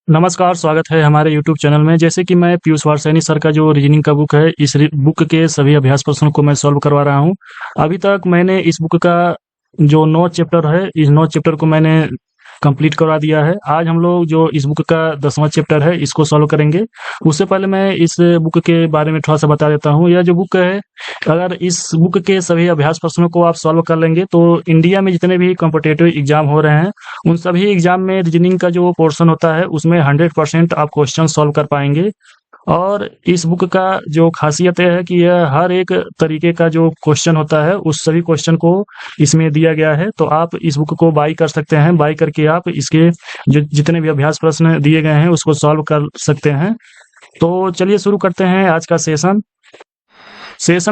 नमस्कार, स्वागत है हमारे यूट्यूब चैनल में। जैसे कि मैं पीयूष वारसैनी सर का जो रीजनिंग का बुक है, इस बुक के सभी अभ्यास प्रश्नों को मैं सॉल्व करवा रहा हूँ। अभी तक मैंने इस बुक का जो 9 चैप्टर है, इस 9 चैप्टर को मैंने कंप्लीट करवा दिया है। आज हम लोग जो इस बुक का 10वां चैप्टर है, इसको सॉल्व करेंगे। उससे पहले मैं इस बुक के बारे में थोड़ा-सा बता देता हूँ। यह जो बुक है, अगर इस बुक के सभी अभ्यास प्रश्नों को आप सॉल्व कर लेंगे, तो इंडिया में जितने भी कॉम्पिटिटिव एग्ज़ाम हो रहे हैं, उन सभी एग्ज़ाम में रीजनिंग का जो पोर्शन होता है, उसमें 100% आप क्वेश्चन सॉल्व कर पाएँगे। और इस बुक का जो ख़ासियत ये है कि यह हर एक तरीके का जो क्वेश्चन होता है, उस सभी क्वेश्चन को इसमें दिया गया है। तो आप इस बुक को बाय कर सकते हैं। बाय करके आप इसके जो जितने भी अभ्यास प्रश्न दिए गए हैं, उसको सॉल्व कर सकते हैं। तो चलिए शुरू करते हैं आज का सेशन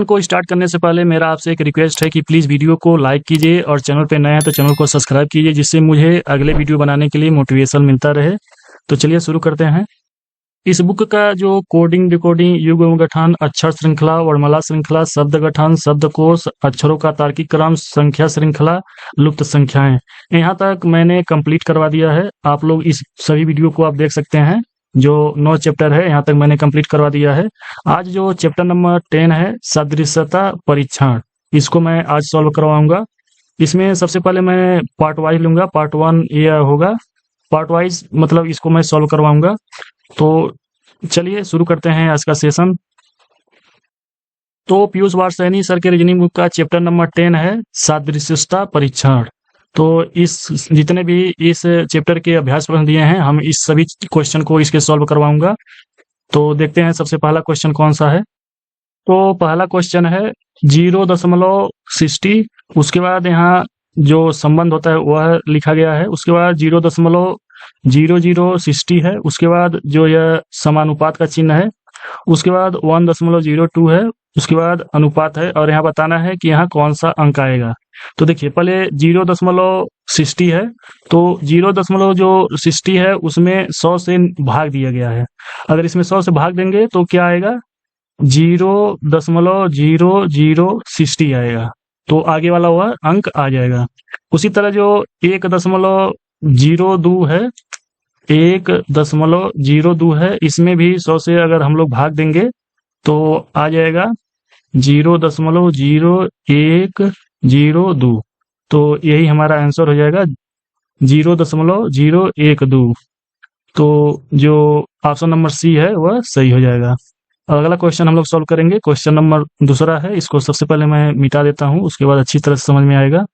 को स्टार्ट करने से पहले मेरा आपसे एक रिक्वेस्ट है कि प्लीज़ वीडियो को लाइक कीजिए और चैनल पे नए हैं तो चैनल को सब्सक्राइब कीजिए, जिससे मुझे अगले वीडियो बनाने के लिए मोटिवेशन मिलता रहे। तो चलिए शुरू करते हैं। इस बुक का जो कोडिंग, डिकोडिंग, युग्म गठन, अक्षर श्रृंखला, वर्णमाला श्रृंखला, शब्द गठन, शब्दकोश, अक्षरों का तार्किक क्रम, संख्या श्रृंखला, लुप्त संख्याएं, यहाँ तक मैंने कंप्लीट करवा दिया है। आप लोग इस सभी वीडियो को आप देख सकते हैं। जो 9 चैप्टर है, यहाँ तक मैंने कंप्लीट करवा दिया है। आज जो चैप्टर नंबर 10 है, सदृशता परीक्षण, इसको मैं आज सॉल्व करवाऊंगा। इसमें सबसे पहले मैं पार्ट वाइज लूंगा। पार्ट 1 ये होगा, पार्ट वाइज मतलब इसको मैं सॉल्व करवाऊंगा। तो चलिए शुरू करते हैं आज का सेशन। तो पीयूष वारसैनी सर के रीजनिंग बुक का चैप्टर नंबर 10 है, सादृश्यता परीक्षण। तो इस जितने भी इस चैप्टर के अभ्यास प्रश्न दिए हैं, हम इस सभी क्वेश्चन को इसके सॉल्व करवाऊंगा। तो देखते हैं सबसे पहला क्वेश्चन कौन सा है। तो पहला क्वेश्चन है 0.60। उसके बाद यहाँ जो संबंध होता है वह लिखा गया है। उसके बाद 0.0060 है। उसके बाद जो यह समानुपात का चिन्ह है। उसके बाद 1.02 है। उसके बाद अनुपात है और यहाँ बताना है कि यहाँ कौन सा अंक आएगा। तो देखिए, पहले 0.60 है। तो 0.60 है, उसमें 100 से भाग दिया गया है। अगर इसमें 100 से भाग देंगे तो क्या आएगा, 0.0060 आएगा। तो आगे वाला वह अंक आ जाएगा। उसी तरह जो 1.02 है, 1.02 है, इसमें भी 100 से अगर हम लोग भाग देंगे तो आ जाएगा 0.0102। तो यही हमारा आंसर हो जाएगा, 0.012। तो जो ऑप्शन नंबर सी है वह सही हो जाएगा। अगला क्वेश्चन हम लोग सॉल्व करेंगे। क्वेश्चन नंबर दूसरा है। इसको सबसे पहले मैं मिटा देता हूँ, उसके बाद अच्छी तरह से समझ में आएगा।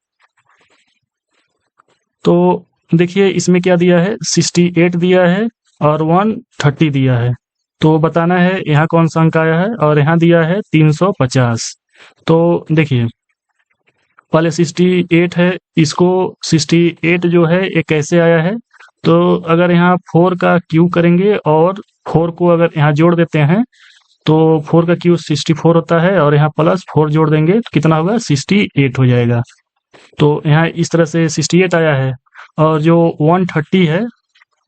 तो देखिए इसमें क्या दिया है, 68 दिया है और 130 दिया है। तो बताना है यहाँ कौन सा अंक आया है, और यहाँ दिया है 350। तो देखिए पहले 68 है, इसको 68 जो है ये कैसे आया है। तो अगर यहाँ 4 का क्यूब करेंगे और 4 को अगर यहाँ जोड़ देते हैं तो 4 का क्यूब 64 होता है, और यहाँ प्लस 4 जोड़ देंगे तो कितना होगा, 68 हो जाएगा। तो यहाँ इस तरह से 68 आया है। और जो 130 है,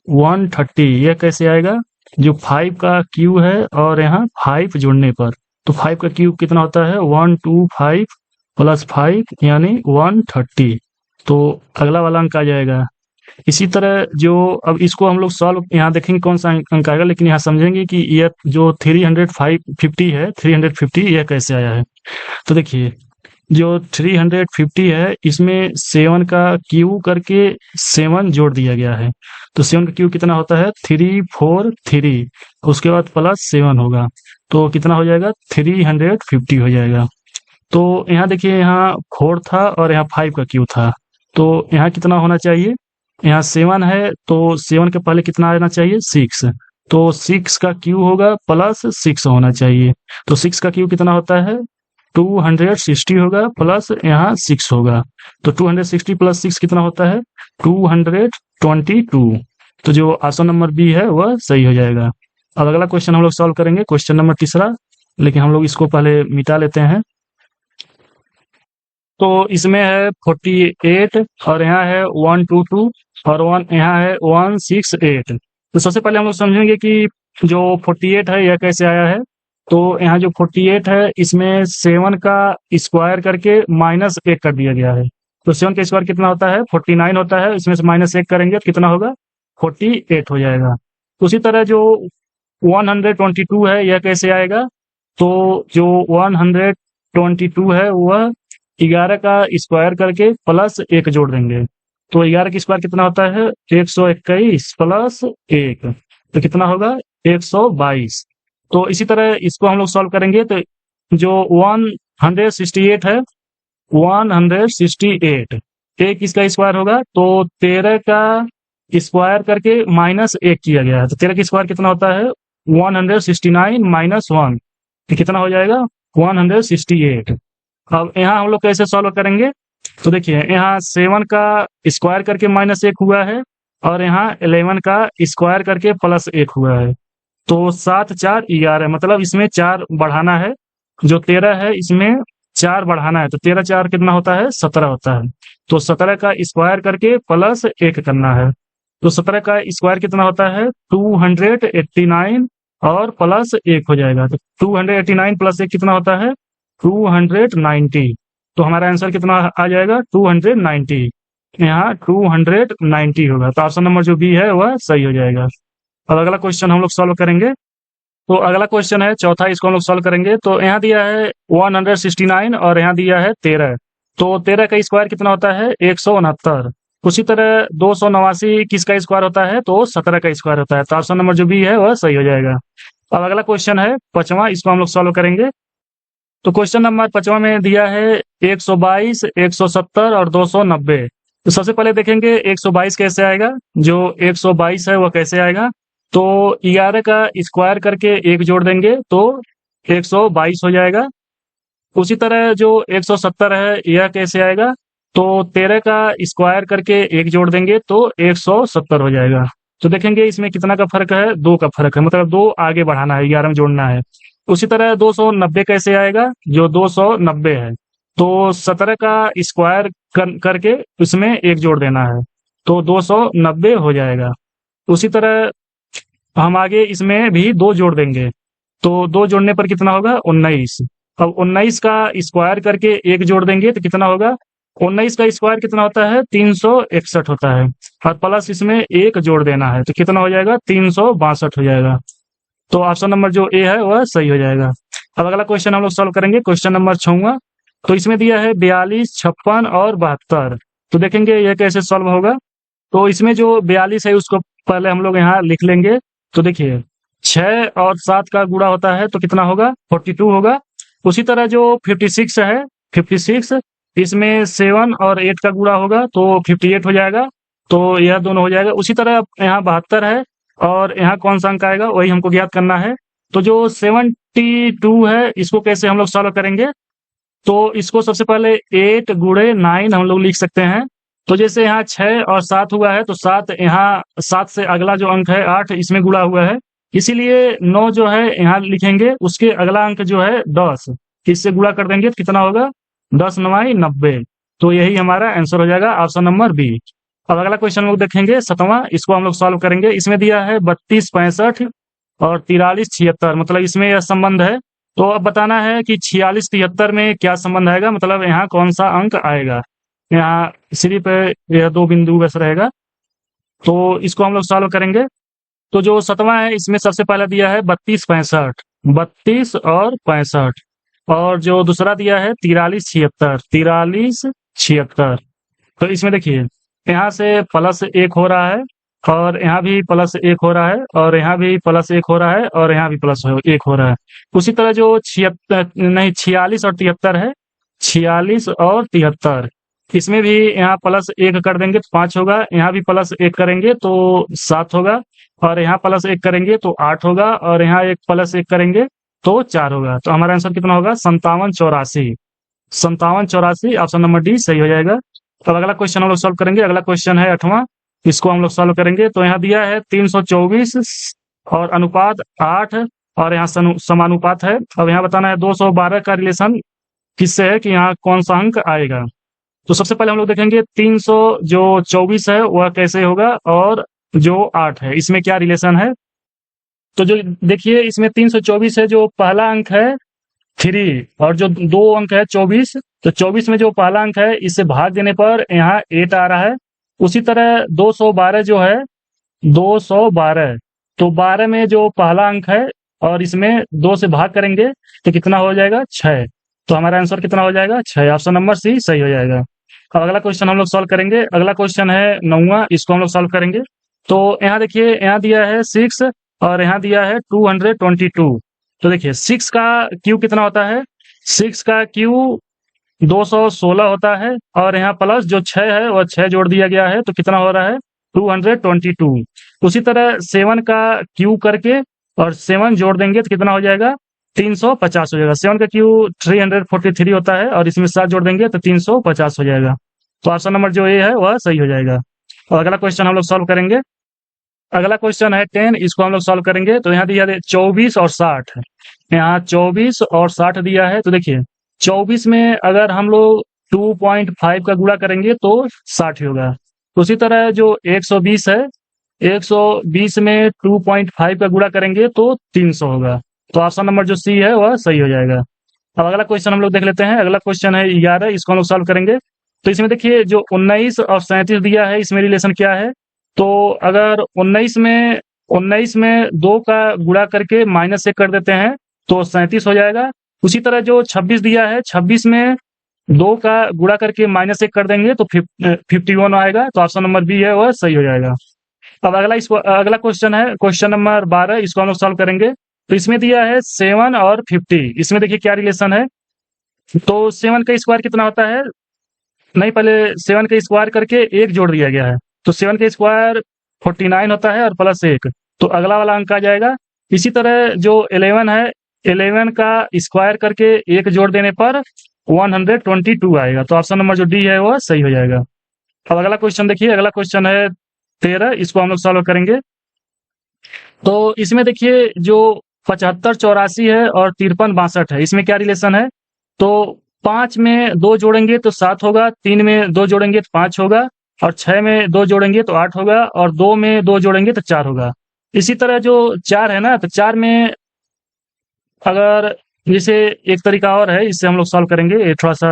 130 यह कैसे आएगा, जो 5 का क्यूब है और यहाँ 5 जोड़ने पर, तो 5 का क्यूब कितना होता है, 125 प्लस 5 यानी 130। तो अगला वाला अंक आ जाएगा। इसी तरह जो अब इसको हम लोग सॉल्व यहाँ देखेंगे कौन सा अंक आएगा, लेकिन यहाँ समझेंगे कि यह जो 350 है, 350 यह कैसे आया है। तो देखिए जो 350 है, इसमें 7 का क्यूब करके 7 जोड़ दिया गया है। तो 7 का क्यूब कितना होता है, 343, उसके बाद प्लस 7 होगा तो कितना हो जाएगा, 350 हो जाएगा। तो यहाँ देखिए, यहाँ 4 था और यहाँ 5 का क्यूब था। तो यहाँ कितना होना चाहिए, यहाँ 7 है तो 7 के पहले कितना आना चाहिए, 6। तो 6 का क्यूब होगा प्लस 6 होना चाहिए। तो 6 का क्यूब कितना होता है, 260 होगा प्लस यहाँ 6 होगा। तो 260 प्लस 6 कितना होता है, 222। तो जो ऑप्शन नंबर बी है वह सही हो जाएगा। अब अगला क्वेश्चन हम लोग सॉल्व करेंगे, क्वेश्चन नंबर तीसरा, लेकिन हम लोग इसको पहले मिटा लेते हैं। तो इसमें है 48 और यहाँ है 122 और यहाँ है 168। तो सबसे पहले हम लोग समझेंगे कि जो 48 है यह कैसे आया है। तो यहाँ जो 48 है, इसमें 7 का स्क्वायर करके -1 कर दिया गया है। तो 7 का स्क्वायर कितना होता है, 49 होता है। इसमें से -1 करेंगे तो कितना होगा, 48 हो जाएगा। उसी तरह जो 122 है यह कैसे आएगा, तो जो 122 है वह 11 का स्क्वायर करके प्लस 1 जोड़ देंगे, तो 11 का स्क्वायर कितना होता है 121 प्लस 1, तो कितना होगा 122। तो इसी तरह इसको हम लोग सॉल्व करेंगे, तो जो 168 है 168 एक इसका स्क्वायर होगा, तो 13 का स्क्वायर करके माइनस 1 किया गया है, तो 13 का स्क्वायर कितना होता है 169 माइनस 1, तो कितना हो जाएगा 168। अब यहाँ हम लोग कैसे सॉल्व करेंगे, तो देखिए यहाँ 7 का स्क्वायर करके माइनस 1 हुआ है और यहाँ 11 का स्क्वायर करके प्लस 1 हुआ है, तो 7 4 11, मतलब इसमें 4 बढ़ाना है, जो 13 है इसमें 4 बढ़ाना है, तो 13 4 कितना होता है 17 होता है, तो 17 का स्क्वायर करके प्लस 1 करना है, तो 17 का स्क्वायर कितना होता है 289 और प्लस 1 हो जाएगा, तो 289 प्लस 1 कितना होता है 290, तो हमारा आंसर कितना आ जाएगा 290, यहाँ 290 होगा, तो ऑप्शन नंबर जो बी है वह सही हो जाएगा। अब अगला क्वेश्चन हम लोग सॉल्व करेंगे, तो अगला क्वेश्चन है चौथा, इसको हम लोग सॉल्व करेंगे। तो यहाँ दिया है 169 और यहाँ दिया है 13, तो 13 का स्क्वायर कितना होता है 169। उसी तरह 289 किसका स्क्वायर होता है, तो 17 का स्क्वायर होता है, तो ऑप्शन नंबर जो बी है वह सही हो जाएगा। अब अगला क्वेश्चन है पांचवा, इसको हम लोग सॉल्व करेंगे। तो क्वेश्चन नंबर पांचवा में दिया है 122, 170 और 290। तो सबसे पहले देखेंगे 122 कैसे आएगा, जो 122 है वह कैसे आएगा, तो 11 का स्क्वायर करके 1 जोड़ देंगे तो 122 हो जाएगा। उसी तरह जो 170 है यह कैसे आएगा, तो 13 का स्क्वायर करके 1 जोड़ देंगे तो 170 हो जाएगा। तो देखेंगे इसमें कितना का फर्क है, 2 का फर्क है, मतलब 2 आगे बढ़ाना है, 11 में जोड़ना है। उसी तरह 290 कैसे आएगा, जो 290 है तो 17 का स्क्वायर करके उसमें 1 जोड़ देना है तो 290 हो जाएगा। उसी तरह हम आगे इसमें भी 2 जोड़ देंगे, तो 2 जोड़ने पर कितना होगा 19। अब 19 का स्क्वायर करके 1 जोड़ देंगे तो कितना होगा, 19 का स्क्वायर कितना होता है 361 होता है, और प्लस इसमें 1 जोड़ देना है तो कितना हो जाएगा 362 हो जाएगा। तो ऑप्शन नंबर जो ए है वह सही हो जाएगा। अब अगला क्वेश्चन हम लोग सॉल्व करेंगे, क्वेश्चन नंबर 6। तो इसमें दिया है 42, 56 और 72। तो देखेंगे यह कैसे सॉल्व होगा। तो इसमें जो 42 है उसको पहले हम लोग यहाँ लिख लेंगे। तो देखिए 6 और 7 का गुणा होता है तो कितना होगा 42 होगा। उसी तरह जो 56 है 56, इसमें 7 और 8 का गुणा होगा तो 58 हो जाएगा, तो यह दोनों हो जाएगा। उसी तरह यहाँ 72 है और यहाँ कौन सा अंक आएगा वही हमको ज्ञात करना है। तो जो 72 है इसको कैसे हम लोग सॉल्व करेंगे, तो इसको सबसे पहले 8 गुणे 9 हम लोग लिख सकते हैं। तो जैसे यहाँ 6 और 7 हुआ है तो 7 यहाँ 7 से अगला जो अंक है 8 इसमें गुणा हुआ है, इसीलिए 9 जो है यहाँ लिखेंगे, उसके अगला अंक जो है 10 इससे गुणा कर देंगे तो कितना होगा 10 9 90। तो यही हमारा आंसर हो जाएगा ऑप्शन नंबर बी। अब अगला क्वेश्चन लोग देखेंगे 7वां, इसको हम लोग सॉल्व करेंगे। इसमें दिया है 32 65 और 43 76, मतलब इसमें यह संबंध है। तो अब बताना है कि 46 73 में क्या संबंध आएगा, मतलब यहाँ कौन सा अंक आएगा। यहाँ सिर्फ यह 2 बिंदु बस रहेगा, तो इसको हम लोग सॉल्व करेंगे। तो जो 7वां है इसमें सबसे पहले दिया है 32 65, 32 और 65, और जो दूसरा दिया है 43 76, 43 76। तो इसमें देखिए यहाँ से प्लस 1 हो रहा है और यहाँ भी प्लस 1 हो रहा है और यहाँ भी प्लस 1 हो रहा है और यहाँ भी प्लस 1 हो रहा है। उसी तरह जो 46 और 73 है, 46 और 73, इसमें भी यहाँ प्लस 1 कर देंगे तो 5 होगा, यहाँ भी प्लस 1 करेंगे तो 7 होगा, और यहाँ प्लस 1 करेंगे तो 8 होगा, और यहाँ एक प्लस 1 करेंगे तो 4 होगा। तो हमारा आंसर कितना होगा 57 84, 57 84, ऑप्शन नंबर डी सही हो जाएगा। तो अगला क्वेश्चन हम लोग सॉल्व करेंगे। अगला क्वेश्चन है 8वां, इसको हम लोग सॉल्व करेंगे। तो यहाँ दिया है 324 और अनुपात 8 और यहाँ समानुपात है। अब यहाँ बताना है 212 का रिलेशन किससे है कि यहाँ कौन सा अंक आएगा। तो सबसे पहले हम लोग देखेंगे 324 है वह कैसे होगा, और जो 8 है इसमें क्या रिलेशन है। तो जो देखिए इसमें 324 है, जो पहला अंक है 3 और जो 2 अंक है 24, तो 24 में जो पहला अंक है इससे भाग देने पर यहाँ 8 आ रहा है। उसी तरह 212 जो है 212, तो 12 में जो पहला अंक है और इसमें 2 से भाग करेंगे तो कितना हो जाएगा 6। तो हमारा आंसर कितना हो जाएगा 6। ऑप्शन नंबर सी सही हो जाएगा। अब अगला क्वेश्चन हम लोग सॉल्व करेंगे। अगला क्वेश्चन है 9वां, इसको हम लोग सॉल्व करेंगे। तो यहाँ देखिए, यहाँ दिया है 6 और यहाँ दिया है 222। तो देखिए 6 का क्यू कितना होता है, 6 का क्यू 216 होता है और यहाँ प्लस जो 6 है वह 6 जोड़ दिया गया है तो कितना हो रहा है 222। उसी तरह 7 का क्यू करके और 7 जोड़ देंगे तो कितना हो जाएगा 350 हो जाएगा। 7 का क्यू 343 होता है और इसमें 7 जोड़ देंगे तो 350 हो जाएगा। तो ऑप्शन नंबर जो ए है वह सही हो जाएगा। और अगला क्वेश्चन हम लोग सॉल्व करेंगे। अगला क्वेश्चन है 10, इसको हम लोग सॉल्व करेंगे। तो यहाँ दिया है 24 और 60, यहाँ 24 और 60 दिया है। तो देखिए 24 में अगर हम लोग 2.5 का गुणा करेंगे तो 60 होगा। उसी तरह जो 120 है, 120 में 2.5 का गुणा करेंगे तो 300 होगा। तो ऑप्शन नंबर जो सी है वह सही हो जाएगा। अब अगला क्वेश्चन हम लोग देख लेते हैं। अगला क्वेश्चन है 11, इसको हम लोग सॉल्व करेंगे। तो इसमें देखिए जो 19 और 37 दिया है, इसमें रिलेशन क्या है। तो अगर 19 में 2 का गुणा करके -1 कर देते हैं तो 37 हो जाएगा। उसी तरह जो 26 दिया है, 26 में 2 का गुणा करके -1 कर देंगे तो 51 आएगा। तो ऑप्शन नंबर बी है वह सही हो जाएगा। अब अगला क्वेश्चन है क्वेश्चन नंबर 12, इसको हम लोग सॉल्व करेंगे। तो इसमें दिया है 7 और 50, इसमें देखिए क्या रिलेशन है। तो 7 का स्क्वायर कितना होता है, नहीं पहले 7 का स्क्वायर करके 1 जोड़ दिया गया है। तो 7 का स्क्वायर 49 होता है और प्लस 1, तो अगला वाला अंक आ जाएगा। इसी तरह जो 11 है, 11 का स्क्वायर करके 1 जोड़ देने पर 122 आएगा। तो ऑप्शन नंबर जो डी है वह सही हो जाएगा। अब अगला क्वेश्चन देखिए। अगला क्वेश्चन है 13, इसको हम लोग सॉल्व करेंगे। तो इसमें देखिए जो 75 84 है और 53 62 है, इसमें क्या रिलेशन है। तो 5 में 2 जोड़ेंगे तो 7 होगा, 3 में 2 जोड़ेंगे तो 5 होगा और 6 में 2 जोड़ेंगे तो 8 होगा और 2 में 2 जोड़ेंगे तो 4 होगा। इसी तरह जो 4 है ना, तो 4 में अगर जैसे एक तरीका और है, इससे हम लोग सॉल्व करेंगे। ये थोड़ा सा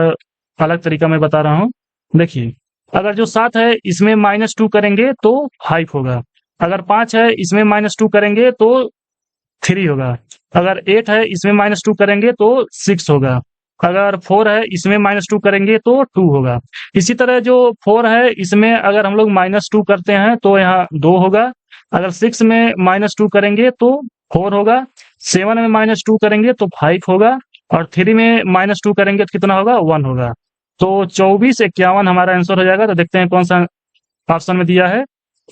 अलग तरीका मैं बता रहा हूँ। देखिए अगर जो 7 है इसमें -2 करेंगे तो 5 होगा। अगर 5 है इसमें -2 करेंगे तो 3 होगा। अगर 8 है इसमें -2 करेंगे तो 6 होगा। अगर 4 है इसमें -2 करेंगे तो 2 होगा। इसी तरह जो 4 है इसमें अगर हम लोग -2 करते हैं तो यहाँ 2 होगा। अगर 6 में -2 करेंगे तो 4 होगा। 7 में -2 करेंगे तो 5 होगा और 3 में -2 करेंगे तो कितना होगा 1 होगा। तो 24 51 हमारा आंसर हो जाएगा। तो देखते हैं कौन सा ऑप्शन में दिया है।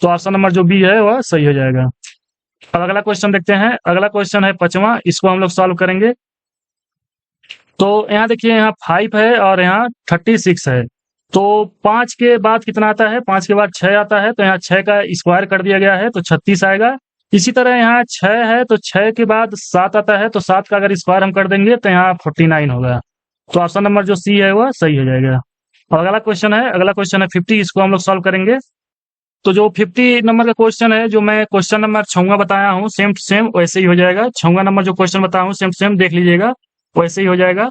तो ऑप्शन नंबर जो बी है वह सही हो जाएगा। अब अगला क्वेश्चन देखते हैं। अगला क्वेश्चन है 5वां, इसको हम लोग सॉल्व करेंगे। तो यहाँ देखिए, यहाँ 5 है और यहाँ 36 है। तो 5 के बाद कितना आता है, 5 के बाद 6 आता है। तो यहाँ 6 का स्क्वायर कर दिया गया है तो 36 आएगा। इसी तरह यहाँ 6 है तो 6 के बाद 7 आता है, तो 7 का अगर स्क्वायर हम कर देंगे तो यहाँ 49 होगा। तो ऑप्शन नंबर जो सी है वह सही हो जाएगा। और अगला क्वेश्चन है 50, इसको हम लोग सॉल्व करेंगे। तो जो 50 नंबर का क्वेश्चन है, जो मैं क्वेश्चन नंबर 6वां बताया हूँ, सेम टू सेम वैसे ही हो जाएगा। 6वां नंबर जो क्वेश्चन बताया हूँ सेम टू सेम देख लीजिएगा, वैसे ही हो जाएगा।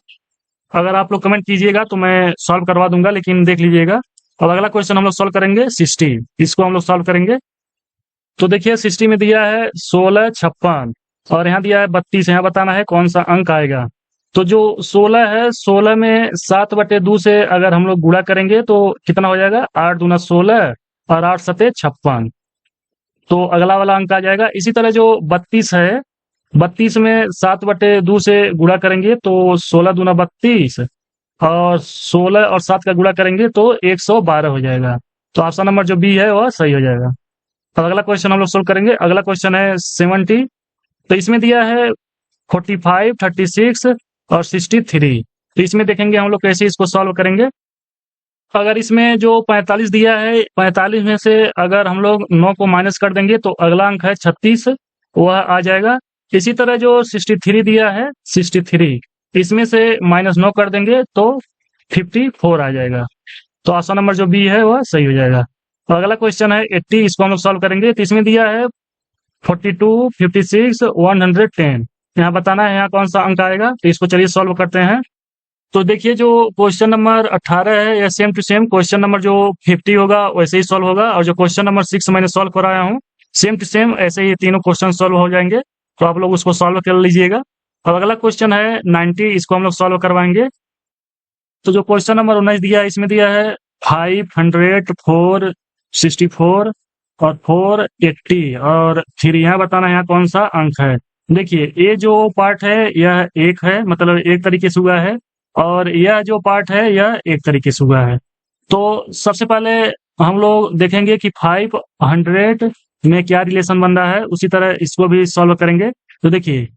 अगर आप लोग कमेंट कीजिएगा तो मैं सॉल्व करवा दूंगा, लेकिन देख लीजिएगा। अब अगला क्वेश्चन हम लोग सॉल्व करेंगे 60, इसको हम लोग सॉल्व करेंगे। तो देखिए 60 में दिया है 16 56 और यहाँ दिया है 32। यहाँ बताना है कौन सा अंक आएगा। तो जो 16 है, 16 में 7/2 से अगर हम लोग गुणा करेंगे तो कितना हो जाएगा 8 दूना 16 और 8 सते 56, तो अगला वाला अंक आ जाएगा। इसी तरह जो 32 है, 32 में 7/2 से गुणा करेंगे तो 16 दूना 32 और 16 और 7 का गुणा करेंगे तो 112 हो जाएगा। तो ऑप्शन नंबर जो बी है वह सही हो जाएगा। अब अगला क्वेश्चन हम लोग सोल्व करेंगे। अगला क्वेश्चन है 70। तो इसमें दिया है 45 36 और 63। तो इसमें देखेंगे हम लोग कैसे इसको सॉल्व करेंगे। अगर इसमें जो 45 दिया है, 45 में से अगर हम लोग 9 को माइनस कर देंगे तो अगला अंक है 36, वह आ जाएगा। इसी तरह जो 63 दिया है, 63 इसमें से -9 कर देंगे तो 54 आ जाएगा। तो ऑप्शन नंबर जो बी है वह सही हो जाएगा। और अगला क्वेश्चन है 80, इसको हम लोग सॉल्व करेंगे। तो इसमें दिया है 42 56 110। यहाँ बताना है यहाँ कौन सा अंक आएगा। तो इसको चलिए सॉल्व करते हैं। तो देखिए जो क्वेश्चन नंबर 18 है, या same to same question number जो 50 होगा वैसे ही सॉल्व होगा। और जो क्वेश्चन नंबर 6 मैंने सॉल्व कराया हूँ, सेम टू सेम ऐसे ही तीनों क्वेश्चन सॉल्व हो जाएंगे, तो आप लोग उसको सॉल्व कर लीजिएगा। और अगला क्वेश्चन है 90, इसको हम लोग सॉल्व करवाएंगे। तो जो क्वेश्चन नंबर 19 दिया है, इसमें दिया है 500, 464 और 480 और फिर यहाँ बताना है यहाँ कौन सा अंक है। देखिए ये जो पार्ट है यह एक है, मतलब एक तरीके से हुआ है, और यह जो पार्ट है यह एक तरीके से हुआ है। तो सबसे पहले हम लोग देखेंगे कि 500 में क्या रिलेशन बन रहा है, उसी तरह इसको भी सॉल्व करेंगे। तो देखिए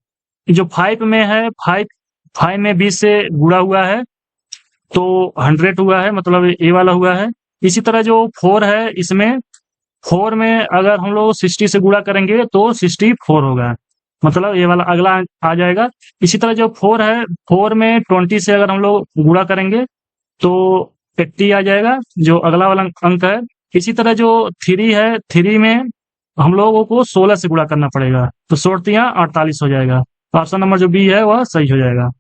जो 5 में है, 5 में 20 से गुणा हुआ है तो 100 हुआ है, मतलब ये वाला हुआ है। इसी तरह जो 4 है, इसमें 4 में अगर हम लोग 60 से गुणा करेंगे तो 64 होगा, मतलब ये वाला अगला आ जाएगा। इसी तरह जो 4 है, 4 में 20 से अगर हम लोग गुणा करेंगे तो 80 आ जाएगा, जो अगला वाला अंक है। इसी तरह जो 3 है, 3 में हम लोगों को 16 से गुणा करना पड़ेगा, तो 16 48 हो जाएगा। तो ऑप्शन नंबर जो बी है वह सही हो जाएगा।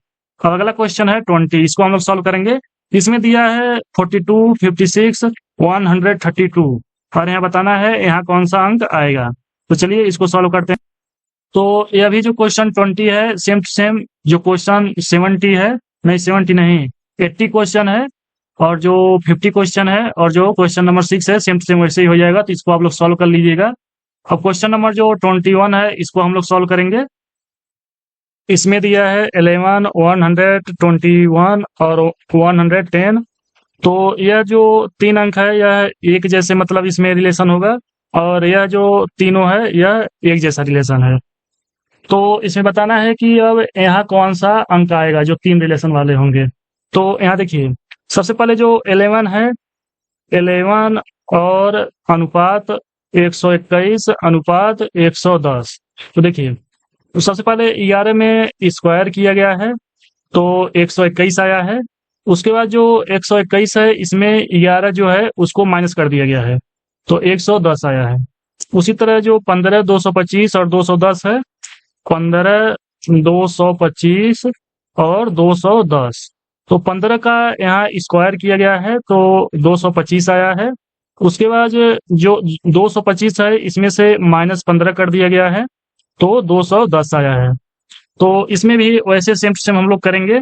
और अगला क्वेश्चन है 20, इसको हम लोग सॉल्व करेंगे। इसमें दिया है 42, 56, 132 और यहाँ बताना है यहाँ कौन सा अंक आएगा। तो चलिए इसको सॉल्व करते हैं। तो ये अभी जो क्वेश्चन 20 है, सेम टू सेम जो क्वेश्चन 70 है, नहीं 70 नहीं 80 क्वेश्चन है, और जो 50 क्वेश्चन है, और जो क्वेश्चन नंबर 6 है, सेम टू सेम वैसे ही हो जाएगा। तो इसको आप लोग सॉल्व कर लीजिएगा। अब क्वेश्चन नंबर जो 21 है, इसको हम लोग सॉल्व करेंगे। इसमें दिया है 11, 121 और 110। तो यह जो 3 अंक है यह एक जैसे, मतलब इसमें रिलेशन होगा, और यह जो तीनों है यह एक जैसा रिलेशन है। तो इसमें बताना है कि अब यहाँ कौन सा अंक आएगा जो 3 रिलेशन वाले होंगे। तो यहाँ देखिए सबसे पहले जो 11 है, 11 और अनुपात 121 अनुपात 110। तो देखिए तो सबसे पहले 11 में स्क्वायर किया गया है तो 121 आया है। उसके बाद जो 121 है, इसमें 11 जो है उसको माइनस कर दिया गया है तो 110 आया है। उसी तरह जो 15, 225 और 210 है, 15, 225 और 210। तो 15 का यहाँ स्क्वायर किया गया है तो 225 आया है। उसके बाद जो 225 है, इसमें से -15 कर दिया गया है तो 210 आया है। तो इसमें भी वैसे सेम टू सेम हम लोग करेंगे।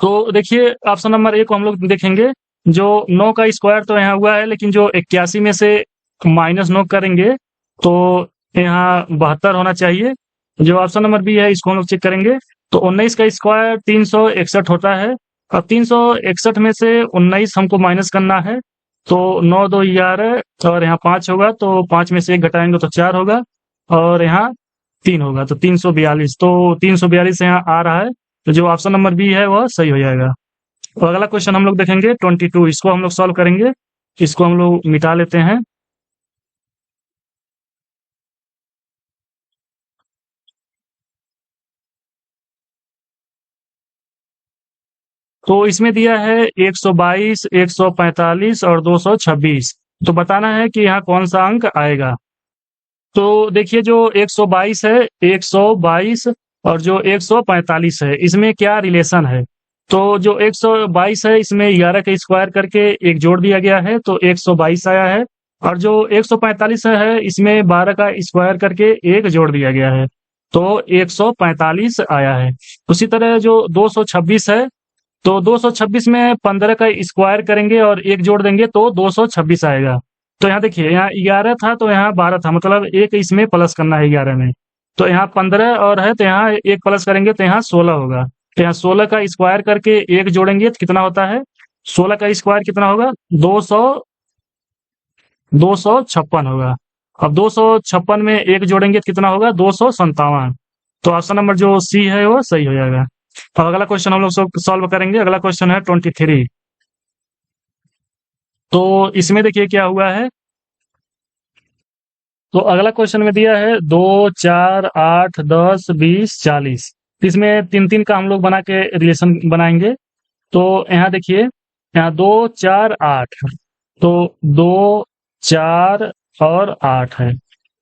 तो देखिए ऑप्शन नंबर 1 को हम लोग देखेंगे। जो 9 का स्क्वायर तो यहाँ हुआ है, लेकिन जो 81 में से -9 करेंगे तो यहाँ 72 होना चाहिए। जो ऑप्शन नंबर बी है, इसको हम लोग चेक करेंगे। तो 19 का स्क्वायर 361 होता है। अब 361 में से 19 हमको माइनस करना है, तो 9 2 11 और यहाँ 5 होगा, तो 5 में से 1 घटाएंगे तो 4 होगा, और यहाँ 3 होगा तो 342। तो 342 यहाँ आ रहा है, तो जो ऑप्शन नंबर बी है वह सही हो जाएगा। तो अगला क्वेश्चन हम लोग देखेंगे 22, इसको हम लोग सॉल्व करेंगे। इसको हम लोग मिटा लेते हैं। तो इसमें दिया है 122, 145 और 226। तो बताना है कि यहाँ कौन सा अंक आएगा। तो देखिए जो 122 है, 122 और जो 145 है, इसमें क्या रिलेशन है। तो जो 122 है, इसमें 11 का स्क्वायर करके एक जोड़ दिया गया है तो 122 आया है, और जो 145 है, इसमें 12 का स्क्वायर करके एक जोड़ दिया गया है तो 145 आया है। उसी तरह जो 226 है, तो 226 में 15 का स्क्वायर करेंगे और एक जोड़ देंगे तो 226 आएगा। तो यहाँ देखिए यहाँ 11 था तो यहाँ 12 था, मतलब एक इसमें प्लस करना है 11 में। तो यहाँ 15 और है तो यहाँ एक प्लस करेंगे तो यहाँ 16 होगा। तो यहाँ 16 का स्क्वायर करके एक जोड़ेंगे तो कितना होता है, 16 का स्क्वायर कितना होगा, 256 होगा। अब 256 में एक जोड़ेंगे तो कितना होगा, 257। तो ऑप्शन नंबर जो सी है वो सही हो जाएगा। अब अगला क्वेश्चन हम लोग सॉल्व करेंगे। अगला क्वेश्चन है 23। तो इसमें देखिए क्या हुआ है। तो अगला क्वेश्चन में दिया है 2, 4, 8, 10, 20, 40। इसमें 3-3 का हम लोग बना के रिलेशन बनाएंगे। तो यहाँ देखिए यहाँ 2, 4, 8, तो 2, 4 और 8 है।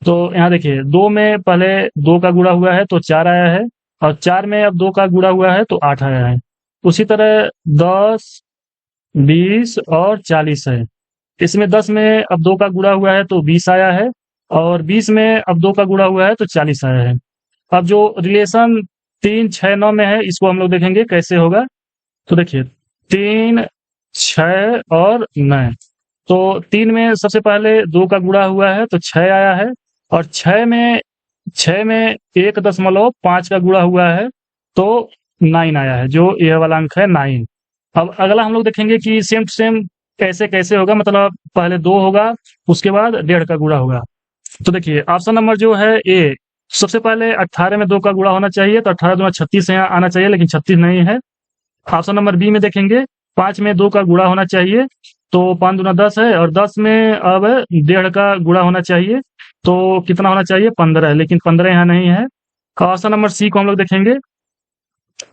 तो यहाँ देखिए 2 में पहले 2 का गुणा हुआ है तो 4 आया है, और 4 में अब 2 का गुणा हुआ है तो 8 आया है। उसी तरह 10, 20 और 40 है। इसमें 10 में अब 2 का गुणा हुआ है तो 20 आया है, और 20 में अब 2 का गुणा हुआ है तो 40 आया है। अब जो रिलेशन 3, 6, 9 में है इसको हम लोग देखेंगे कैसे होगा। तो देखिए 3, 6 और 9। तो 3 में सबसे पहले 2 का गुणा हुआ है तो 6 आया है, और 6 में 1.5 का गुणा हुआ है तो 9 आया है, जो ये वाला अंक है 9। अब अगला हम लोग देखेंगे कि सेम टू सेम कैसे कैसे होगा, मतलब पहले 2 होगा, उसके बाद 1.5 का गुणा होगा। तो देखिए ऑप्शन नंबर जो है ए, सबसे पहले 18 में 2 का गुणा होना चाहिए, तो 18 दूना 36 यहाँ आना चाहिए, लेकिन 36 नहीं है। ऑप्शन नंबर बी में देखेंगे 5 में 2 का गुणा होना चाहिए, तो 5 दूना 10 है, और 10 में अब 1.5 का गुणा होना चाहिए, तो कितना होना चाहिए 15, लेकिन 15 यहाँ नहीं है। ऑप्शन नंबर सी को हम लोग देखेंगे,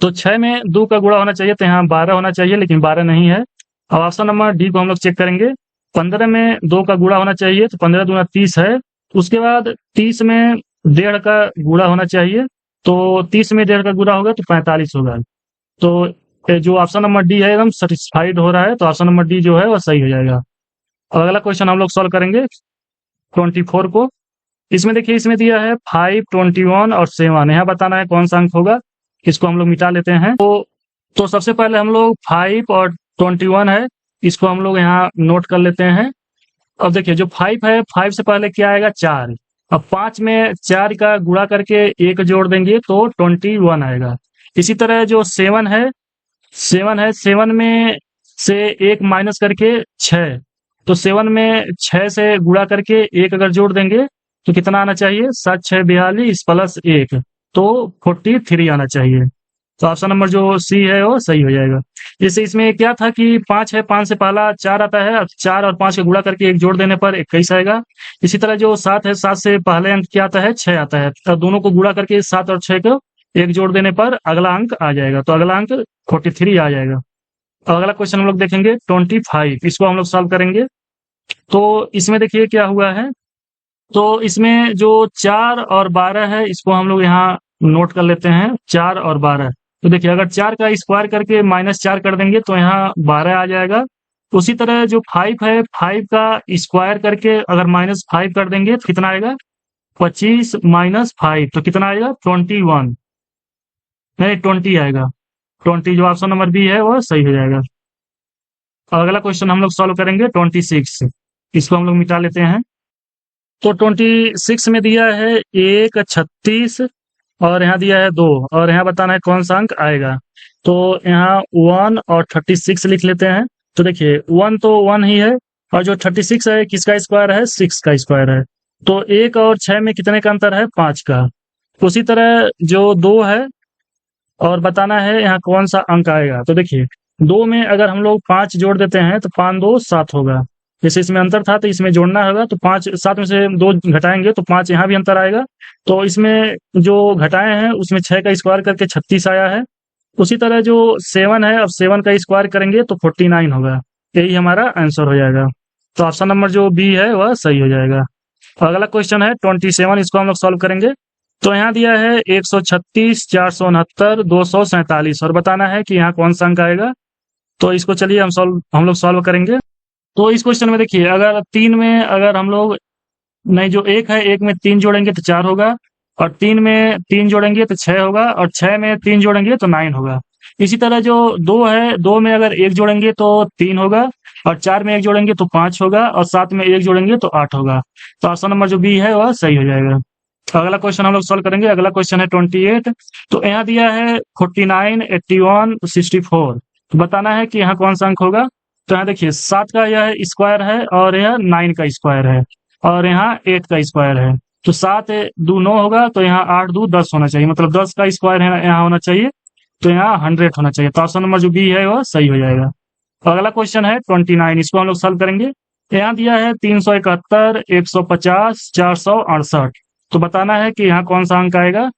तो 6 में 2 का गुणा होना चाहिए, तो यहाँ 12 होना चाहिए, लेकिन 12 नहीं है। अब ऑप्शन नंबर डी को हम लोग चेक करेंगे, 15 में 2 का गुणा होना चाहिए, तो 15 दूना 30 है। उसके बाद 30 में 1.5 का गुणा होना चाहिए, तो 30 में 1.5 का गुणा होगा तो 45 होगा। तो जो ऑप्शन नंबर डी है एकदम सेटिस्फाइड हो रहा है, तो ऑप्शन नंबर डी जो है वह सही हो जाएगा। अब अगला क्वेश्चन हम लोग सॉल्व करेंगे 24 को। इसमें देखिए इसमें दिया है 5, 21 और 7, यहाँ बताना है कौन सा अंक होगा। इसको हम लोग मिटा लेते हैं। तो सबसे पहले हम लोग 5 और 21 है, इसको हम लोग यहाँ नोट कर लेते हैं। अब देखिए जो 5 है, 5 से पहले क्या आएगा 4। अब 5 में 4 का गुणा करके 1 जोड़ देंगे तो 21 आएगा। इसी तरह जो 7 है, 7 में से 1 माइनस करके 6, तो 7 में 6 से गुणा करके 1 अगर जोड़ देंगे तो कितना आना चाहिए 7, 6, 42 प्लस 1, तो 43 आना चाहिए। तो ऑप्शन नंबर जो सी है वो सही हो जाएगा। जैसे इसमें क्या था कि 5 है, 5 से पहला 4 आता है, अब 4 और 5 का गुणा करके 1 जोड़ देने पर 21 आएगा। इसी तरह जो 7 है, 7 से पहले अंक क्या आता है 6 आता है, तो दोनों को गुणा करके 7 और 6 को 1 जोड़ देने पर अगला अंक आ जाएगा, तो अगला अंक 43 आ जाएगा। अब अगला क्वेश्चन हम लोग देखेंगे 25, इसको हम लोग सॉल्व करेंगे। तो इसमें देखिए क्या हुआ है, तो इसमें जो 4 और 12 है इसको हम लोग यहाँ नोट कर लेते हैं, 4 और 12। तो देखिए अगर 4 का स्क्वायर करके -4 कर देंगे तो यहाँ 12 आ जाएगा। उसी तरह जो 5 है, 5 का स्क्वायर करके अगर -5 कर देंगे तो कितना आएगा 25 - 5, तो कितना आएगा 21, नहीं 20 आएगा। 20 जो ऑप्शन नंबर बी है वो सही हो जाएगा। अगला क्वेश्चन हम लोग सॉल्व करेंगे 26, इसको हम लोग मिटा लेते हैं। तो 26 में दिया है 1, 36 और यहाँ दिया है 2, और यहाँ बताना है कौन सा अंक आएगा। तो यहाँ 1 और 36 लिख लेते हैं। तो देखिए 1 तो 1 ही है, और जो 36 है किसका स्क्वायर है 6 का स्क्वायर है। तो 1 और 6 में कितने का अंतर है 5 का। उसी तरह जो 2 है, और बताना है यहाँ कौन सा अंक आएगा। तो देखिए 2 में अगर हम लोग 5 जोड़ देते हैं तो 5, 2, 7 होगा। जैसे इसमें अंतर था तो इसमें जोड़ना होगा, तो 5, 7 में से 2 घटाएंगे तो 5 यहाँ भी अंतर आएगा। तो इसमें जो घटाए हैं उसमें 6 का स्क्वायर करके 36 आया है। उसी तरह जो 7 है, अब 7 का स्क्वायर करेंगे तो 49 होगा। यही हमारा आंसर हो जाएगा। तो ऑप्शन नंबर जो बी है वह सही हो जाएगा। अगला क्वेश्चन है 27, इसको हम लोग सॉल्व करेंगे। तो यहाँ दिया है 136, 469, 247, और बताना है कि यहाँ कौन सा अंक आएगा। तो इसको चलिए हम लोग सॉल्व करेंगे। तो इस क्वेश्चन में देखिए अगर 3 में अगर हम लोग नहीं, जो 1 है, 1 में 3 जोड़ेंगे तो 4 होगा, और 3 में 3 जोड़ेंगे तो 6 होगा, और 6 में 3 जोड़ेंगे तो 9 होगा। इसी तरह जो 2 है, 2 में अगर 1 जोड़ेंगे तो 3 होगा, और 4 में 1 जोड़ेंगे तो 5 होगा, और 7 में 1 जोड़ेंगे तो 8 होगा। तो ऑप्शन नंबर जो बी है वह सही हो जाएगा। अगला क्वेश्चन हम लोग सॉल्व करेंगे। अगला क्वेश्चन है 28। तो यहाँ दिया है 49, 81, 64, तो बताना है कि यहाँ कौन सा अंक होगा। तो यहाँ देखिए 7 का यह स्क्वायर है, और यह 9 का स्क्वायर है, और यहाँ 8 का स्क्वायर है। तो 7 2 9 होगा, तो यहाँ 8 2 10 होना चाहिए, मतलब 10 का स्क्वायर है यहाँ होना चाहिए, तो यहाँ 100 होना चाहिए। तो ऑप्शन नंबर जो बी है वह सही हो जाएगा। अगला क्वेश्चन है 29, इसको हम लोग सॉल्व करेंगे। यहाँ दिया है 371, 150, 468, तो बताना है कि यहाँ कौन सा अंक आएगा।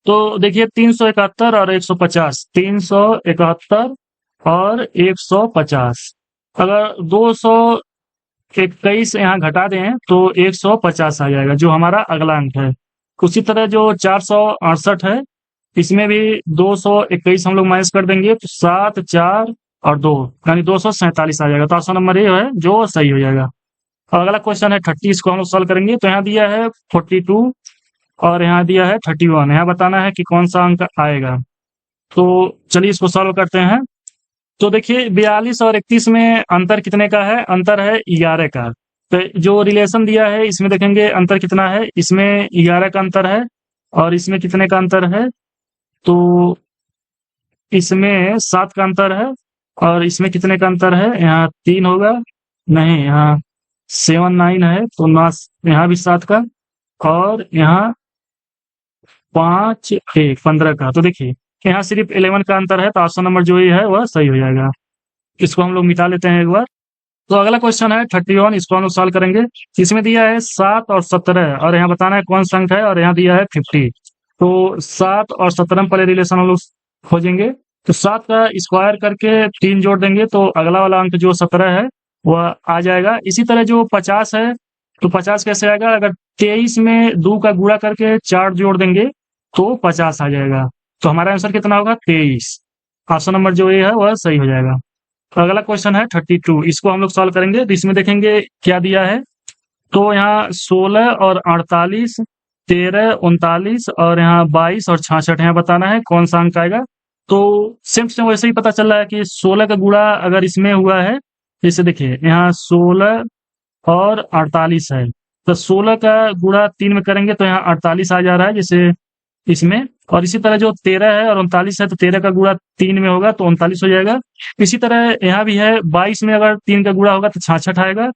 तो देखिए 371 और 150, 371 और 150, अगर 221 यहाँ घटा दें तो 150 आ जाएगा, जो हमारा अगला अंक है। उसी तरह जो 468 है, इसमें भी 221 हम लोग माइनस कर देंगे तो 7, 4 और 2, यानी 247 आ जाएगा। तो ऑप्शन नंबर ये है जो सही हो जाएगा। और अगला क्वेश्चन है 30, इसको हम लोग सॉल्व करेंगे। तो यहाँ दिया है 42 और यहाँ दिया है 31। यहाँ बताना है कि कौन सा अंक आएगा। तो चलिए इसको सॉल्व करते हैं। तो देखिए 42 और 31 में अंतर कितने का है? अंतर है 11 का। तो जो रिलेशन दिया है इसमें देखेंगे अंतर कितना है, इसमें 11 का अंतर है और इसमें कितने का अंतर है? तो इसमें 7 का अंतर है और इसमें कितने का अंतर है? यहाँ 3 होगा, नहीं यहाँ 7 9 है तो ना, यहाँ भी 7 का और यहाँ 5 1 15 का। तो देखिए यहाँ सिर्फ 11 का अंतर है, तो ऑप्शन नंबर जो ये है वह सही हो जाएगा। इसको हम लोग मिटा लेते हैं एक बार। तो अगला क्वेश्चन है 31, इसको हम लोग सॉल्व करेंगे। इसमें दिया है 7 और 17 और यहाँ बताना है कौन सा अंक है, और यहाँ दिया है 50। तो 7 और 17 में पहले रिलेशन हम लोग खोजेंगे। तो 7 का स्क्वायर करके 3 जोड़ देंगे तो अगला वाला अंक जो 17 है वह आ जाएगा। इसी तरह जो 50 है, तो 50 कैसे आएगा? अगर 23 में 2 का गुणा करके 4 जोड़ देंगे तो 50 आ जाएगा। तो हमारा आंसर कितना होगा? 23। ऑप्शन नंबर जो ये है वह सही हो जाएगा। तो अगला क्वेश्चन है 32, इसको हम लोग सॉल्व करेंगे। तो इसमें देखेंगे क्या दिया है। तो यहाँ 16 और 48, 13 39 और यहाँ 22 और 66, यहाँ बताना है कौन सा अंक आएगा। तो सेम सेम वैसे ही पता चल रहा है कि 16 का गुणा अगर इसमें हुआ है, जैसे देखिए यहाँ 16 और 48 है, तो 16 का गुणा 3 में करेंगे तो यहाँ 48 आ जा रहा है जैसे इसमें। और इसी तरह जो 13 है और 39 है, तो 13 का गुणा 3 में होगा तो 39 हो जाएगा। इसी तरह यहाँ भी है 22 में अगर 3 का गुणा होगा तो 66 आएगा।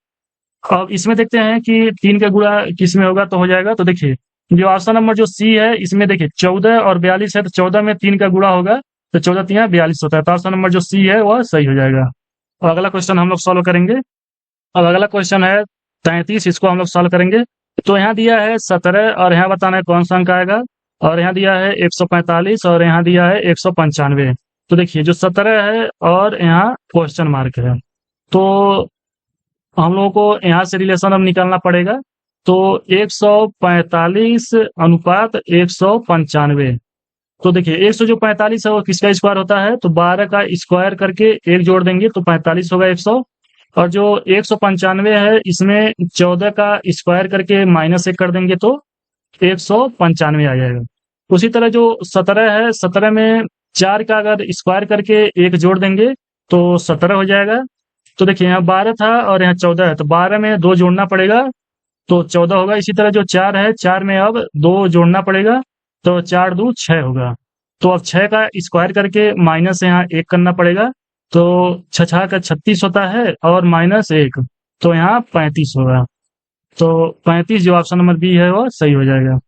अब इसमें देखते हैं कि 3 का गुणा किस में होगा तो हो जाएगा। तो देखिए जो ऑप्शन नंबर जो सी है इसमें देखिए 14 और 42 है, तो 14 में 3 का गुणा होगा तो 14 3 42 होता है। तो ऑप्शन नंबर जो सी है वह सही हो जाएगा। और अगला क्वेश्चन हम लोग सॉल्व करेंगे। अब अगला क्वेश्चन है 33, इसको हम लोग सॉल्व करेंगे। तो यहाँ दिया है 17 और यहाँ बताना है कौन सा अंक आएगा। और यहाँ दिया है 145 और यहाँ दिया है 195। तो देखिए जो 17 है और यहाँ क्वेश्चन मार्क है, तो हम लोगों को यहाँ से रिलेशन अब निकालना पड़ेगा। तो 145 अनुपात 195। तो देखिए 100 जो 45 है वो किसका स्क्वायर होता है? तो 12 का स्क्वायर करके 1 जोड़ देंगे तो 45 होगा 100। और जो 195 है इसमें 14 का स्क्वायर करके -1 कर देंगे तो 195 आ जाएगा। उसी तरह जो 17 है, 17 में 4 का अगर स्क्वायर करके 1 जोड़ देंगे तो 17 हो जाएगा। तो देखिए यहाँ 12 था और यहाँ 14 है, तो 12 में 2 जोड़ना पड़ेगा तो 14 होगा। इसी तरह जो 4 है, 4 में अब 2 जोड़ना पड़ेगा तो 4 2 6 होगा। तो अब 6 का स्क्वायर करके माइनस यहाँ 1 करना पड़ेगा तो 6 का 36 होता है और -1 तो यहाँ 35 होगा। तो 35 जो ऑप्शन नंबर बी है वो सही हो जाएगा।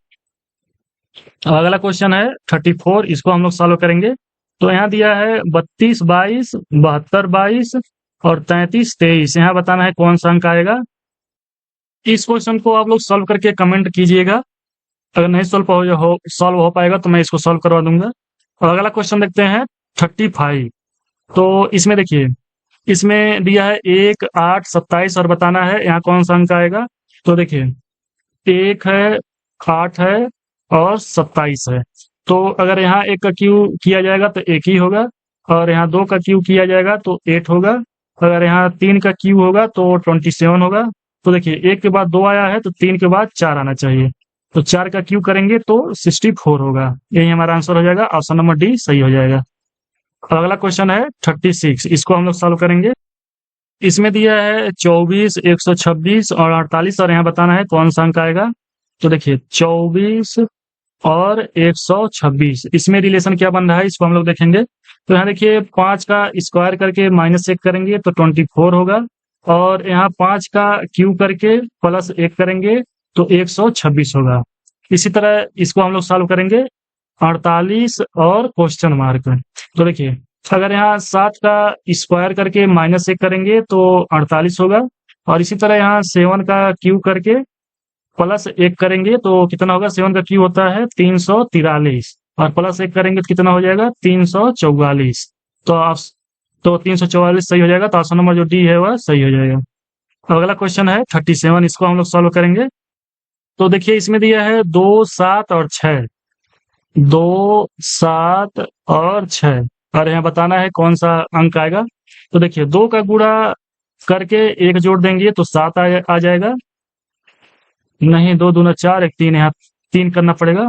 अब अगला क्वेश्चन है 34, इसको हम लोग सॉल्व करेंगे। तो यहाँ दिया है 32 22, 72 22 और 33 23। यहाँ बताना है कौन सा अंक आएगा। इस क्वेश्चन को आप लोग सॉल्व करके कमेंट कीजिएगा। अगर नहीं सॉल्व हो पाएगा तो मैं इसको सॉल्व करवा दूंगा। और अगला क्वेश्चन देखते हैं 35। तो इसमें देखिए इसमें दिया है 1 8 27 और बताना है यहाँ कौन सा अंक आएगा। तो देखिए 1 है, 8 है और 27 है। तो अगर यहाँ 1 का क्यू किया जाएगा तो 1 ही होगा, और यहाँ 2 का क्यू किया जाएगा तो 8 होगा। अगर यहाँ 3 का क्यू होगा तो 27 होगा। तो देखिए 1 के बाद 2 आया है तो 3 के बाद 4 आना चाहिए, तो 4 का क्यू करेंगे तो 64 होगा। यही हमारा आंसर हो जाएगा। ऑप्शन नंबर डी सही हो जाएगा। अब अगला क्वेश्चन है 36, इसको हम लोग सॉल्व करेंगे। इसमें दिया है 24 126 और 48 और यहाँ बताना है कौन सा अंक आएगा। तो देखिए 24 और 126, इसमें रिलेशन क्या बन रहा है इसको हम लोग देखेंगे। तो यहाँ देखिए 5 का स्क्वायर करके -1 करेंगे तो 24 होगा, और यहाँ 5 का क्यू करके +1 करेंगे तो 126 होगा। इसी तरह इसको हम लोग सॉल्व करेंगे 48 और क्वेश्चन मार्क। तो देखिए अगर यहाँ 7 का स्क्वायर करके -1 करेंगे तो 48 होगा, और इसी तरह यहाँ 7 का क्यू करके +1 करेंगे तो कितना होगा। 7 का क्यू होता है 343 और +1 करेंगे तो कितना हो जाएगा 344। तो आप 344 सही हो जाएगा। तो ऑप्शन नंबर जो डी है वह सही हो जाएगा। अगला क्वेश्चन है 37, इसको हम लोग सॉल्व करेंगे। तो देखिए इसमें दिया है 2 7 और 6, 2 7 और 6 और यहाँ बताना है कौन सा अंक आएगा। तो देखिए 2 का गुणा करके 1 जोड़ देंगे तो 7 आ जाएगा। नहीं, 2 दूना 4, 1 3, यहाँ 3 करना पड़ेगा।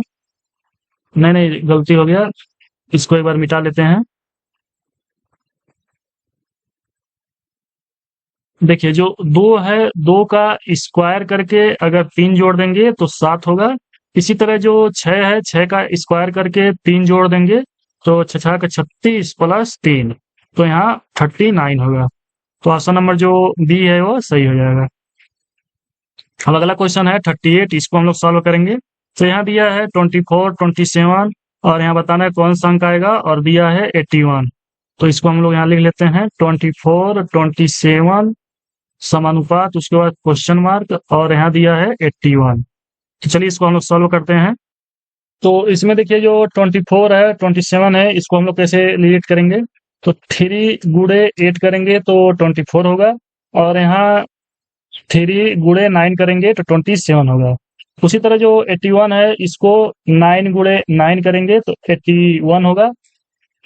नहीं, गलती हो गया, इसको एक बार मिटा लेते हैं। देखिए जो 2 है, 2 का स्क्वायर करके अगर 3 जोड़ देंगे तो 7 होगा। इसी तरह जो 6 है, 6 का स्क्वायर करके 3 जोड़ देंगे तो 6 का 36 प्लस 3, तो यहाँ 39 होगा। तो ऑप्शन नंबर जो बी है वो सही हो जाएगा। अब अगला क्वेश्चन है 38, इसको हम लोग सॉल्व करेंगे। तो यहाँ दिया है 24, 27 और यहाँ बताना है कौन सा अंक आएगा, और दिया है 81। तो इसको हम लोग यहाँ लिख लेते हैं 24, 27 समानुपात, उसके बाद क्वेश्चन मार्क, और यहाँ दिया है 81। तो चलिए इसको हम लोग सॉल्व करते हैं। तो इसमें देखिए जो 24 है, 27 है, इसको हम लोग कैसे रिलेट करेंगे, तो 3 गुणे 8 करेंगे तो 24 होगा, और यहाँ 3 गुणे 9 करेंगे तो 27 होगा। उसी तरह जो 81 है, इसको 9 गुणे 9 करेंगे तो 81 होगा।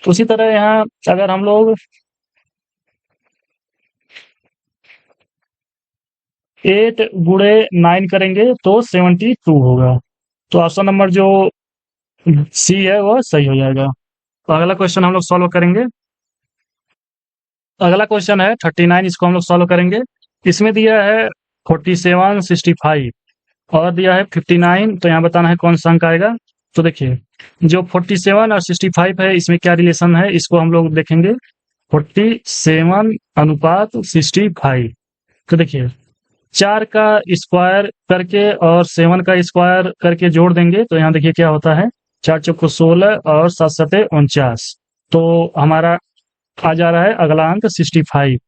उसी तरह यहाँ अगर हम लोग 8 गुणे 9 करेंगे तो 72 होगा। तो ऑप्शन नंबर जो सी है वो सही हो जाएगा। तो अगला क्वेश्चन हम लोग सॉल्व करेंगे। अगला क्वेश्चन है 39, इसको हम लोग सॉल्व करेंगे। इसमें दिया है 47, 65 और दिया है 59, तो यहाँ बताना है कौन सा अंक आएगा। तो देखिए जो 47 और 65 है, इसमें क्या रिलेशन है, इसको हम लोग देखेंगे। 47 अनुपात 65। तो देखिए 4 का स्क्वायर करके और 7 का स्क्वायर करके जोड़ देंगे तो यहाँ देखिए क्या होता है, 4 चौको 16 और 7 सते 49। तो हमारा आ जा रहा है अगला अंक 65।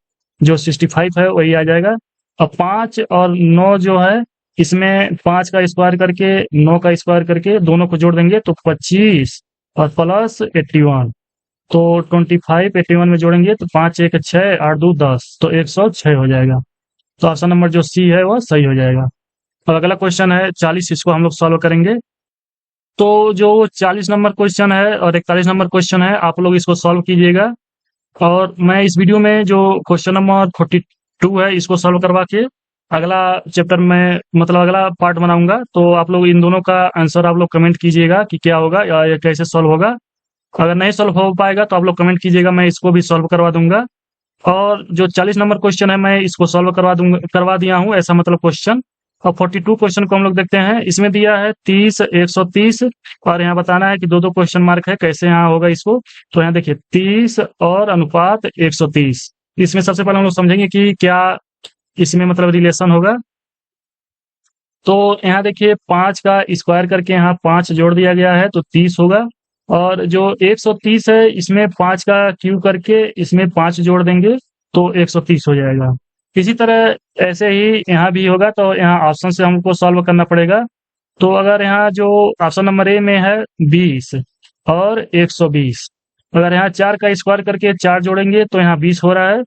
जो 65 है वही आ जाएगा। अब 5 और 9 जो है, इसमें 5 का स्क्वायर करके 9 का स्क्वायर करके दोनों को जोड़ देंगे तो 25 और प्लस 81। तो 25 81 में जोड़ेंगे तो 5 1 6 8 2 10, तो 106 हो जाएगा। तो ऑप्शन नंबर जो सी है वो सही हो जाएगा। अब अगला क्वेश्चन है 40, इसको हम लोग सॉल्व करेंगे। तो जो 40 नंबर क्वेश्चन है और 41 नंबर क्वेश्चन है, आप लोग इसको सॉल्व कीजिएगा। और मैं इस वीडियो में जो क्वेश्चन नंबर 42 है, इसको सॉल्व करवा के अगला चैप्टर में मतलब अगला पार्ट बनाऊंगा। तो आप लोग इन दोनों का आंसर आप लोग कमेंट कीजिएगा कि क्या होगा या ये कैसे सॉल्व होगा। अगर नहीं सॉल्व हो पाएगा तो आप लोग कमेंट कीजिएगा, मैं इसको भी सॉल्व करवा दूंगा। और जो 40 नंबर क्वेश्चन है, मैं इसको सॉल्व करवा दिया हूँ, ऐसा मतलब क्वेश्चन। और 42 क्वेश्चन को हम लोग देखते हैं। इसमें दिया है 30, 130 और यहाँ बताना है कि 2 क्वेश्चन मार्क है, कैसे यहाँ होगा इसको। तो यहाँ देखिए 30 और अनुपात 130। इसमें सबसे पहले हम लोग समझेंगे कि क्या इसमें मतलब रिलेशन होगा। तो यहाँ देखिए 5 का स्क्वायर करके यहाँ 5 जोड़ दिया गया है तो 30 होगा, और जो 130 है, इसमें 5 का क्यूब करके इसमें 5 जोड़ देंगे तो 130 हो जाएगा। इसी तरह ऐसे ही यहाँ भी होगा, तो यहाँ ऑप्शन से हमको सॉल्व करना पड़ेगा। तो अगर यहाँ जो ऑप्शन नंबर ए में है 20 और 120, अगर यहाँ 4 का स्क्वायर करके 4 जोड़ेंगे तो यहाँ 20 हो रहा है,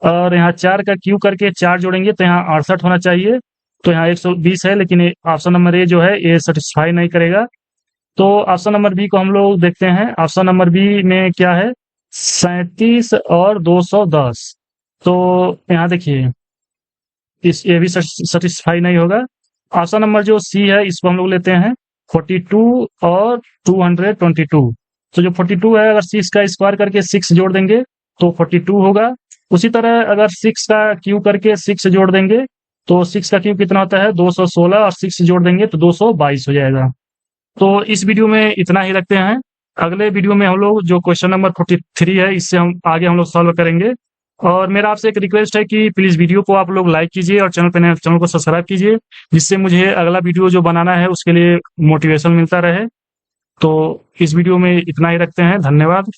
और यहाँ 4 का क्यूब करके 4 जोड़ेंगे तो यहाँ 68 होना चाहिए। तो यहाँ 120 है, लेकिन ऑप्शन नंबर ए जो है ये सेटिस्फाई नहीं करेगा। तो ऑप्शन नंबर बी को हम लोग देखते हैं। ऑप्शन नंबर बी में क्या है, 37 और 210। तो यहाँ देखिए ये भी सेटिस्फाई नहीं होगा। ऑप्शन नंबर जो सी है, इसको हम लोग लेते हैं 42 और 222। तो जो 42 है, अगर 6 का स्क्वायर करके 6 जोड़ देंगे तो 42 होगा। उसी तरह अगर 6 का क्यूब करके 6 जोड़ देंगे तो 6 का क्यूब कितना होता है, 216, और 6 जोड़ देंगे तो 222 हो जाएगा। तो इस वीडियो में इतना ही रखते हैं। अगले वीडियो में हम लोग जो क्वेश्चन नंबर 43 है, इससे हम आगे हम लोग सॉल्व करेंगे। और मेरा आपसे एक रिक्वेस्ट है कि प्लीज वीडियो को आप लोग लाइक कीजिए और चैनल को सब्सक्राइब कीजिए, जिससे मुझे अगला वीडियो जो बनाना है उसके लिए मोटिवेशन मिलता रहे। तो इस वीडियो में इतना ही रखते हैं। धन्यवाद।